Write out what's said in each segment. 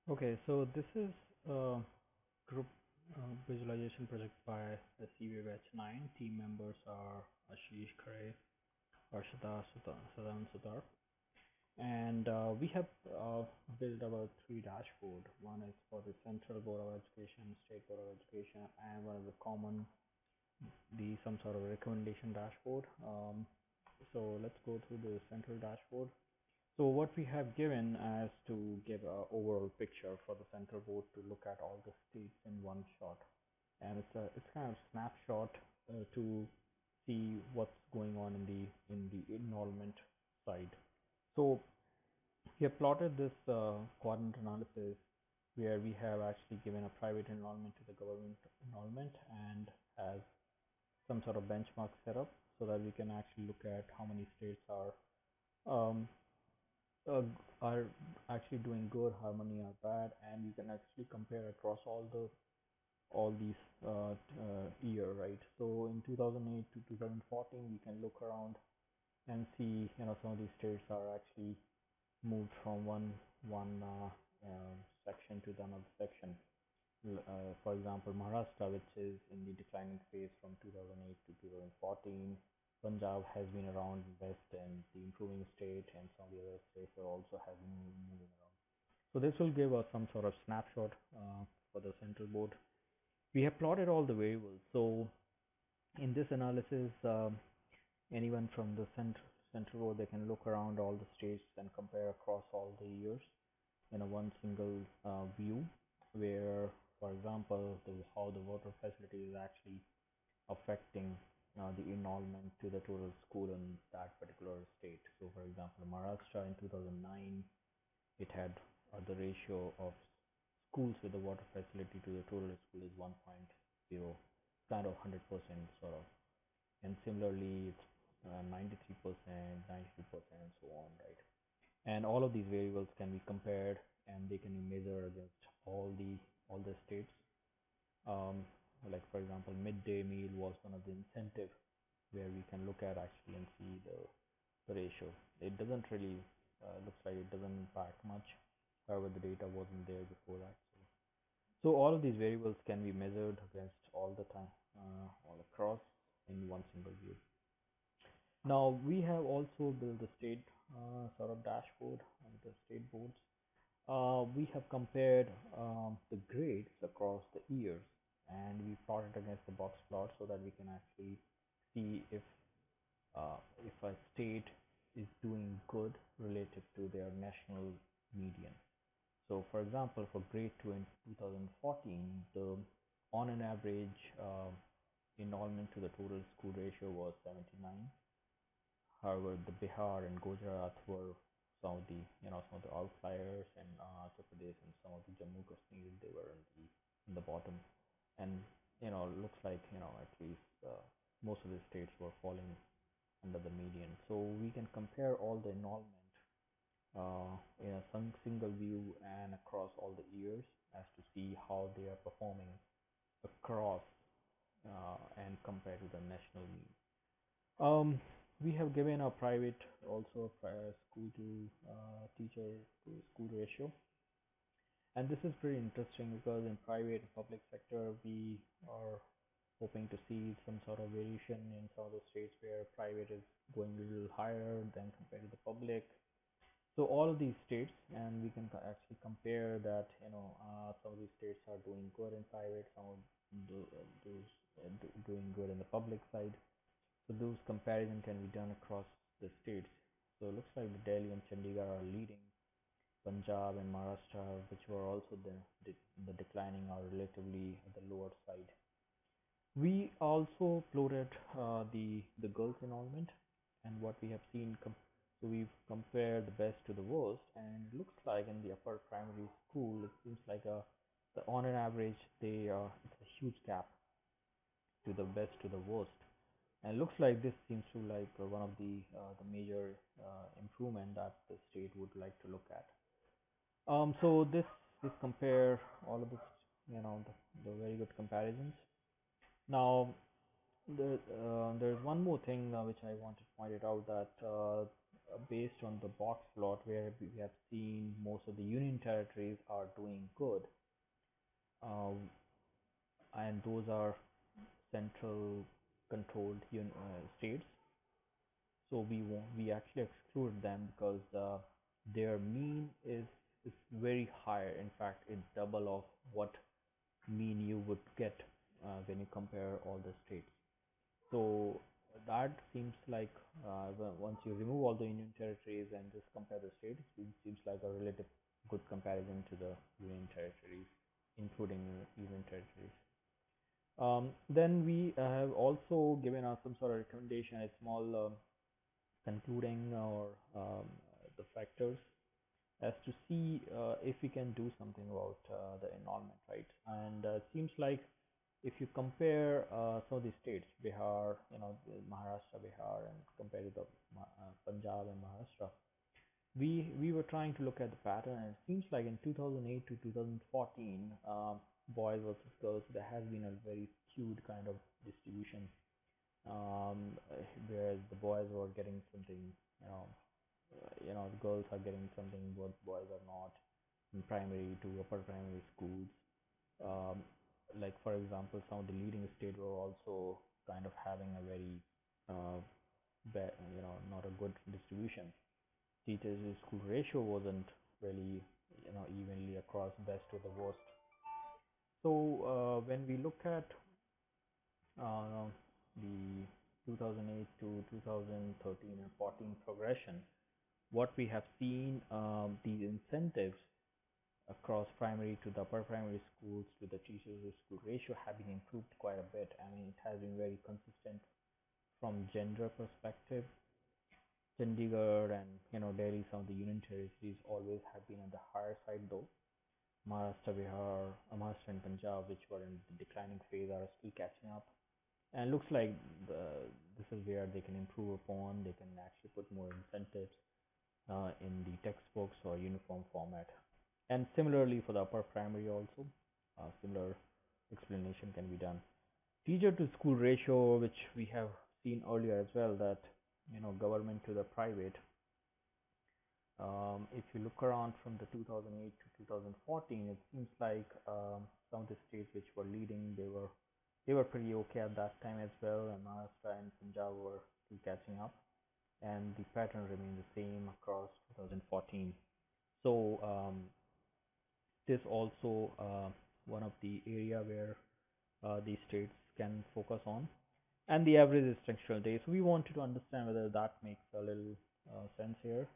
Okay, so this is a group visualization project by the CV Batch 9. Team members are ASHISH, KHARE, HARSHADA, SADANAND, SUTAR. And we have built about three dashboard. One is for the Central Board of Education, State Board of Education, and one is a common, some sort of recommendation dashboard. So let's go through the central dashboard. So what we have given as to give a overall picture for the central board to look at all the states in one shot, and it's kind of snapshot to see what's going on in the enrollment side. So we have plotted this quadrant analysis where we have actually given a private enrollment to the government enrollment and has some sort of benchmark set up so that we can actually look at how many states um, uh, are actually doing good, how many are bad, and you can actually compare across all these year, right? So in 2008 to 2014, we can look around and see, some of these states are actually moved from one section to the another section. For example, Maharashtra, which is in the declining phase from 2008 to 2014. Punjab has been around best and the improving state, and some of the other states are also have been moving around. So this will give us some sort of snapshot for the central board. We have plotted all the variables. So in this analysis, anyone from the central board, they can look around all the states and compare across all the years in a one single view, where, for example, how the water facility is actually affecting the enrollment to the total school in that particular state. So, for example, Maharashtra in 2009, it had the ratio of schools with the water facility to the total school is 1.0, kind of 100% sort of. And similarly, it's 93%, 92%, and so on, right? And all of these variables can be compared and they can be measured against all the states. Um, like for example, midday meal was one of the incentive where we can look at actually and see the ratio. It doesn't really looks like it doesn't impact much. However, the data wasn't there before that. So all of these variables can be measured against all the time, all across in one single view. Now we have also built the state sort of dashboard on the state boards. We have compared the grades across the years, and we plotted against the box plot so that we can actually see if a state is doing good relative to their national median. So, for example, for grade 2 in 2014, the on an average enrollment to the total school ratio was 79. However, the Bihar and Gujarat were some of the outliers, and Uttar Pradesh and some of the Jammu Kashmir, they were in the bottom, and looks like at least most of the states were falling under the median. So we can compare all the enrollment in a single view and across all the years as to see how they are performing across and compared to the national mean. We have given a private also school to teacher to school ratio, and this is pretty interesting because in private and public sector we are hoping to see some sort of variation in some of the states where private is going a little higher than compared to the public. So all of these states, and we can actually compare that. Some of these states are doing good in private, some of those doing good in the public side. So those comparison can be done across the states. So it looks like the Delhi and Chandigarh are leading. Punjab and Maharashtra, which were also the declining, are relatively at the lower side. We also plotted the girls enrollment, and what we have seen. So we've compared the best to the worst, and it looks like in the upper primary school, it seems like on an average, it's a huge gap to the best to the worst. And it looks like this seems to like one of the major improvement that the state would like to look at. So this compare all of this, the very good comparisons. Now there's one more thing which I want to point it out, that based on the box plot where we have seen most of the union territories are doing good, uh, and those are central controlled states. So we actually exclude them because their mean is very high. In fact, it's double of what mean you would get when you compare all the states. So that seems like once you remove all the union territories and just compare the states, it seems like a relative good comparison to the union territories, including union territories. Then we have also given us some sort of recommendation, a small concluding or the factors as to see if we can do something about the environment, right? And it seems like if you compare some of the states, Bihar, Maharashtra, Bihar, and compared to the Punjab and Maharashtra, we were trying to look at the pattern, and it seems like in 2008 to 2014, boys versus girls, there has been a very skewed kind of distribution, whereas the boys were getting something, you know, the girls are getting something what boys are not in primary to upper primary schools. Um, like for example, some of the leading states were also kind of having a very uh, bad, not a good distribution. Teachers to school ratio wasn't really, evenly across best to the worst. So when we look at uh, the 2008 to 2013 and 14 progression, what we have seen, these incentives across primary to the upper primary schools to the teachers to school ratio have been improved quite a bit. I mean, it has been very consistent from gender perspective. Chandigarh and Delhi, some of the union territories always have been on the higher side though. Maharashtra, Bihar, Maharashtra and Punjab, which were in the declining phase, are still catching up. And it looks like this is where they can improve upon. They can actually put more incentives in the textbooks or uniform format. And similarly for the upper primary also, similar explanation can be done. Teacher to school ratio, which we have seen earlier as well, that government to the private. If you look around from the 2008 to 2014, it seems like some of the states which were leading, they were pretty okay at that time as well, and Maharashtra and Punjab were still catching up, and the pattern remained the same across 2014. So this also one of the area where the states can focus on, and the average instructional days. We wanted to understand whether that makes a little sense here.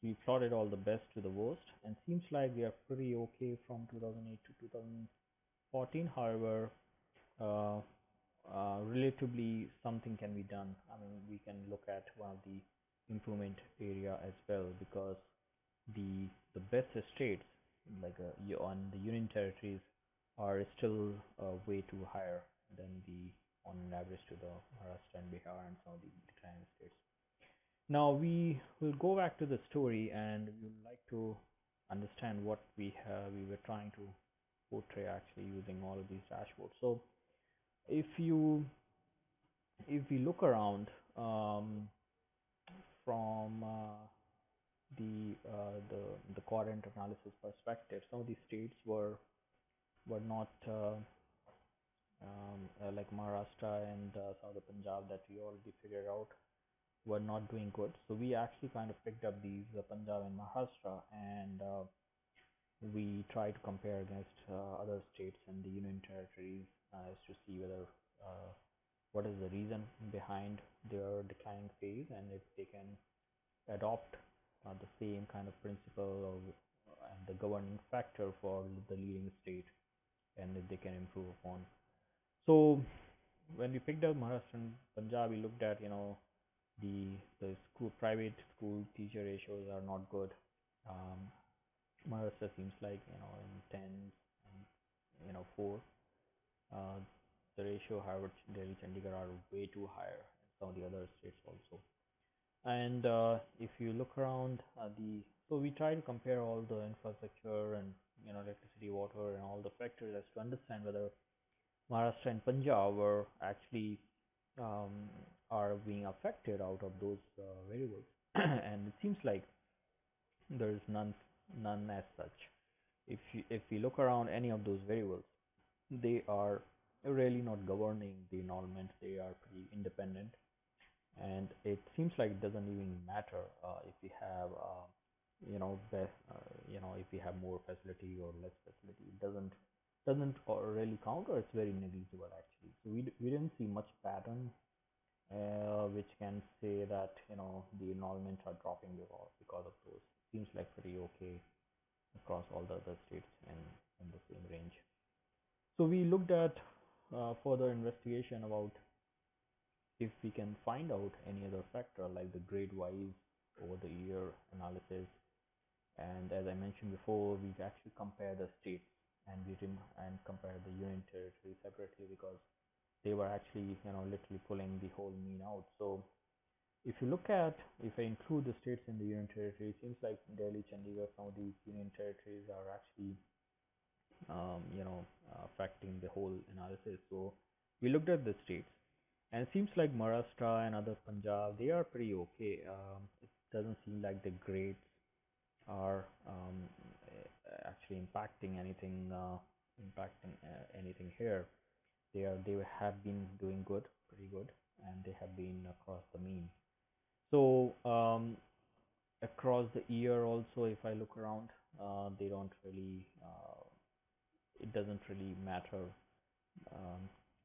We plotted all the best to the worst, and seems like we are pretty okay from 2008 to 2014. However, uh, relatively something can be done. I mean, we can look at one of the improvement area as well, because the best states like on the union territories are still way too higher than the on an average to the Maharashtra and Bihar and some of the declining states. Now we will go back to the story, and we would like to understand what we were trying to portray actually using all of these dashboards. So if you if we look around from the quadrant analysis perspective, some of these states were not like Maharashtra and some of the Punjab that we already figured out were not doing good. So we actually kind of picked up these Punjab and Maharashtra, and we try to compare against other states and the union territories as to see whether what is the reason behind their declining phase, and if they can adopt the same kind of principle of and the governing factor for the leading state, and if they can improve upon. So when we picked up Maharashtra and Punjab, we looked at the school private school teacher ratios are not good. Um, Maharashtra seems like in tens and 4. Uh, the ratio, however, Delhi, Chandigarh are way too higher, and some of the other states also. And if you look around so we try to compare all the infrastructure and electricity, water, and all the factors as to understand whether Maharashtra and Punjab were actually um, are being affected out of those variables. and it seems like there is none as such. If we look around any of those variables, they are really not governing the environment. They are pretty independent, and it seems like it doesn't even matter if we have best if we have more facility or less facility. It doesn't really count, or it's very negligible actually. So we didn't see much pattern which can say that the enrollments are dropping because of those. Seems like pretty okay across all the other states in the same range. So we looked at further investigation about if we can find out any other factor like the grade wise over the year analysis. And as I mentioned before, we actually compare the states and and compare the union territory separately because they were actually literally pulling the whole mean out. So if you look at, if I include the states in the union territory, it seems like Delhi, Chandigarh, some of these union territories are actually affecting the whole analysis. So we looked at the states, and it seems like Maharashtra and other Punjab, they are pretty okay. It doesn't seem like the grades are actually impacting anything here. They have been doing good, pretty good, and they have been across the mean. So across the year also, if I look around, they don't really. It doesn't really matter.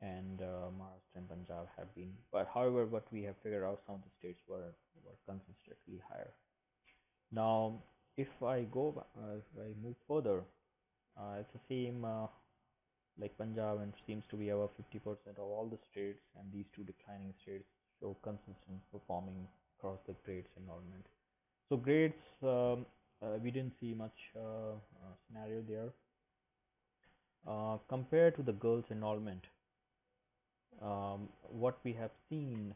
And Maharashtra and Punjab have been, but however, what we have figured out, some of the states were consistently higher. Now, if I move further, it's the same like Punjab, and seems to be about 50% of all the states, and these two declining states show consistent performing across the grades enrollment. So grades, we didn't see much scenario there. Compared to the girls enrollment, what we have seen,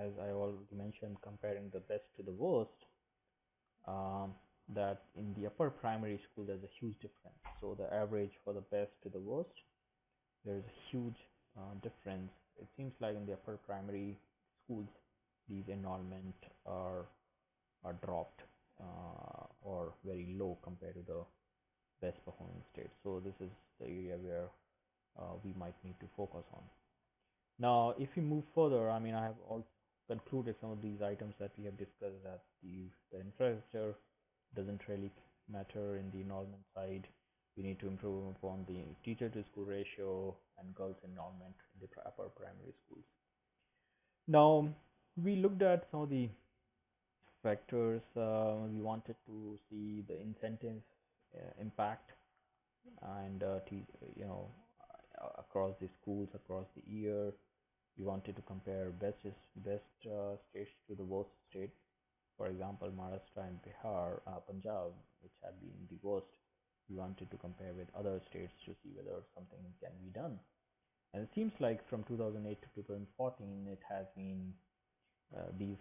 as I already mentioned, comparing the best to the worst, um, that in the upper primary school there's a huge difference. So the average for the best to the worst, there's a huge difference. It seems like in the upper primary schools, these enrollment are dropped or very low compared to the best performing states. So this is the area where we might need to focus on. Now, if we move further, I mean, I have all concluded some of these items that we have discussed, that the infrastructure doesn't really matter in the enrollment side. We need to improve upon the teacher to school ratio and girls enrollment in the upper primary schools. Now, we looked at some of the factors. We wanted to see the incentive impact and across the schools across the year. We wanted to compare best states to the worst states. For example, Maharashtra and Bihar, Punjab, which have been the worst. We wanted to compare with other states to see whether something can be done. And it seems like from 2008 to 2014, it has been these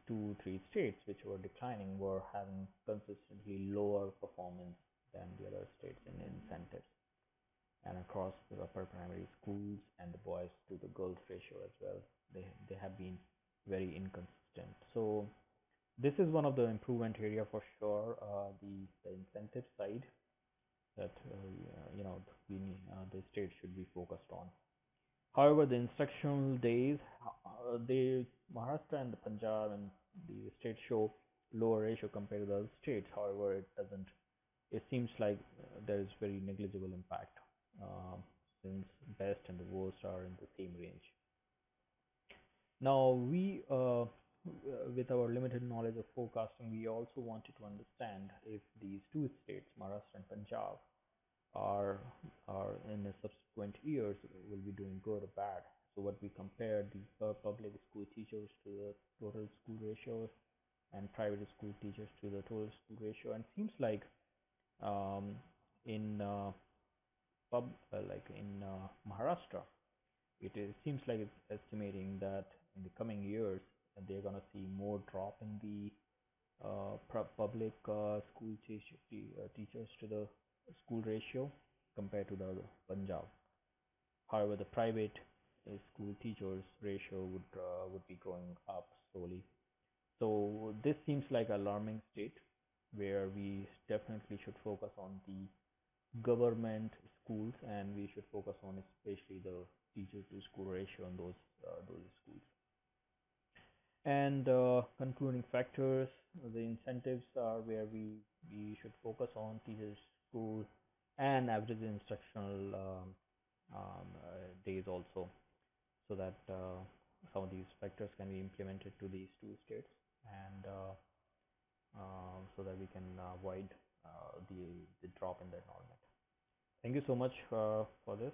two, three states which were declining were having consistently lower performance than the other states in incentives, and across the upper primary schools and the boys to the girls ratio as well. They have been very inconsistent. So this is one of the improvement area for sure. The incentive side that the state should be focused on. However, the instructional days, they Maharashtra and the Punjab and the state show lower ratio compared to the other states. However, it doesn't. It seems like there is very negligible impact since best and the worst are in the same range. Now, with our limited knowledge of forecasting, we also wanted to understand if these two states, Maharashtra and Punjab, are in the subsequent years will be doing good or bad. So what we compared the public school teachers to the total school ratio and private school teachers to the total school ratio, and seems like um, in Maharashtra, seems like it's estimating that in the coming years they're gonna see more drop in the public school teachers to the school ratio compared to the Punjab. However, the private school teachers ratio would be going up slowly. So this seems like alarming state where we definitely should focus on the government schools, and we should focus on especially the teacher to school ratio on those schools. And concluding factors, the incentives are where we should focus on teachers school and average instructional days also, so that some of these factors can be implemented to these two states, and so that we can avoid the drop in the enrollment. Thank you so much for this.